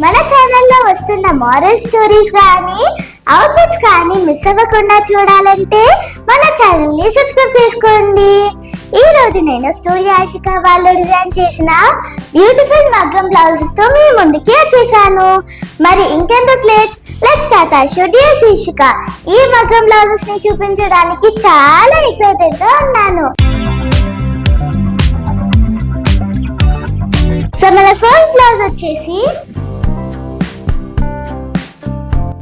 మన ఛానల్లో వస్తున్న మోరల్ స్టోరీస్ కానీ అవుట్ఫిట్స్ కానీ మిస్ అవ్వకుండా చూడాలంటే మన ఛానల్ ని సబ్స్క్రైబ్ చేసుకోండి. ఈ రోజు నేను స్టోరీ ఆశిక వాళ్ళు డిజైన్ చేసిన బ్యూటిఫుల్ మగ్గం బ్లౌజెస్ తో మీ ముందుకి వచ్చేసాను. మరి ఇంకెందుకు late, let's start our show. Dear శీర్షిక, ఈ మగ్గం బ్లౌజెస్ ని చూపించడానికి చాలా ఎక్సైటెడ్ గా ఉన్నాను. సో మన ఫస్ట్ బ్లౌజ్ వచ్చేసి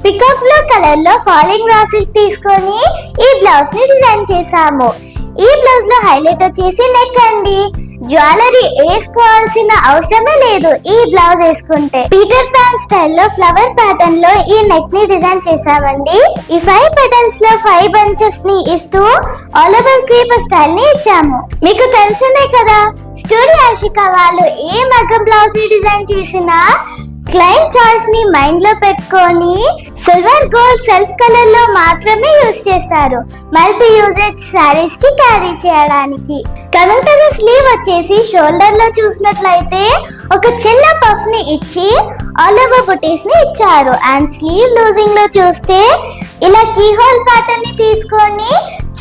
పికాక్ బ్లూ కలర్ లో ఫాలింగ్ రా సిల్క్ తీసుకొని ఈ బ్లౌజ్ ని డిజైన్ చేసాము. ఈ బ్లౌజ్ లో హైలైట్ వచ్చేసి నెక్ అండి. జ్యువెలరీ వేసుకోవాల్సిన అవసరమే లేదు ఈ బ్లౌజ్ వేసుకుంటే. పీటర్ పాన్ స్టైల్లో ఫ్లవర్ ప్యాటర్న్ లో ఈ నెక్ ని డిజైన్ చేసామండి. ఈ 5 పెటల్స్ లో 5 బంచెస్ ని ఇస్తూ ఆల్ ఓవర్ క్రీపర్ స్టైల్ ని ఇచ్చాము. మీకు తెలిసిందే కదా, స్టోరీ ఆశిక వాళ్ళు ఏ మగ్గం బ్లౌజ్ ని డిజైన్ చేసినా క్లయింట్ చాయిస్ ని మైండ్ లో పెట్టుకొని సిల్వర్ గోల్డ్ సెల్ఫ్ కలర్ లో మాత్రమే యూజ్ చేస్తారు, మల్టీ యూజేజ్ సారీస్ కి క్యారీ చేయడానికి. కమింగ్ టు ది స్లీవ్ వచ్చేసి షోల్డర్ లో చూసినట్లయితే ఒక చిన్న పఫ్ ని ఇచ్చి ఆల్ ఓవర్ బుటీస్ ని ఇచ్చారు. అండ్ స్లీవ్ లూజింగ్ లో చూస్తే ఇలా కీ హోల్ ప్యాటర్న్ ని తీసుకొని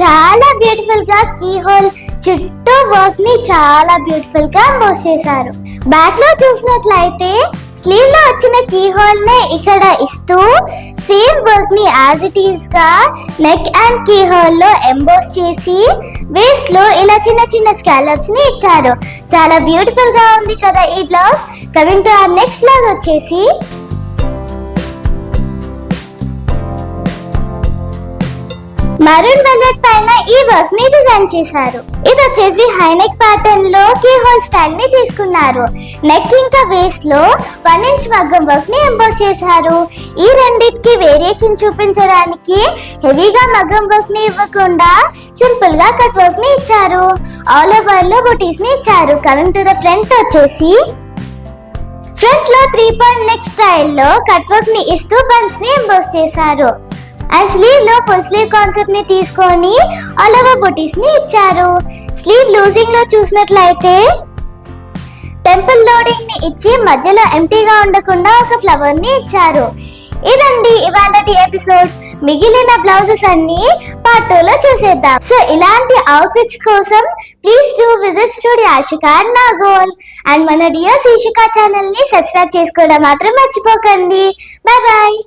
చాలా బ్యూటిఫుల్ గా కీ హోల్ చుట్టూ వర్క్ ని చాలా బ్యూటిఫుల్ గా ఎంబోస్ చేశారు. బ్యాక్ లో చూసినట్లయితే స్లీవ్ లో వచ్చిన కీ హోల్ నే ఇక్కడ ఇస్తూ సేమ్ వర్క్ ని యాజ్ ఇట్ ఈస్ గా నెక్ అండ్ కీ హోల్ లో ఎంబోస్ చేసి వేస్ట్ లో ఇలా చిన్న చిన్న స్కాలప్స్ ని ఇచ్చారు. చాలా బ్యూటిఫుల్ గా ఉంది కదా ఈ blouse. Coming to our next blouse వచ్చేసి మరూన్ వెల్వెట్ పైన ఈ వర్క్ ని డిజైన్ చేశారు. ఇది వచ్చేసి హై నెక్ ప్యాటర్న్ లో కీ హోల్ స్టైల్ ని తీసుకున్నారు. నెక్ ఇంకా వేస్ట్ లో 1 ఇంచ్ మగ్గం వర్క్ ని ఎంబోస్ చేశారు. ఈ రెండింటికి వేరియేషన్ చూపించడానికి హెవీగా మగ్గం వర్క్ ని ఇవ్వకుండా సింపుల్ గా కట్ వర్క్ ని ఇచ్చారు. ఆల్ ఓవర్ లో బూటీస్ ని ఇచ్చారు. కమింగ్ టు ద ఫ్రంట్ వచ్చేసి ఫ్రంట్ లో 3 పాయింట్ నెక్ స్టైల్లో కట్ వర్క్ ని ఇస్తూ బంచ్ ని ఎంబోస్ చేశారు. అండ్ స్లీవ్ లో ఫుల్ స్లీవ్ కాన్సెప్ట్ ని తీసుకొని ఆల్ ఓవర్ బూటీస్ ని ఇచ్చారు. స్లీవ్ లూజింగ్ లో చూసినట్లయితే టెంపుల్ లోడింగ్ ని ఇచ్చి మధ్యలో ఎంటీగా ఉండకుండా ఒక ఫ్లవర్ ని ఇచ్చారు. ఇదండి ఇవాళటి ఎపిసోడ్. మిగిలిన బ్లౌజెస్ అన్ని పార్ట్ 2 లో చూసేద్దాం. సో ఇలాంటి అవుట్ఫిట్స్ కోసం please do visit studio Ashika and Nagole. And మన డియర్ శీర్షిక ఛానల్ ని సబ్స్క్రైబ్ చేసుకోవడం మాత్రం మర్చిపోకండి. Bye bye.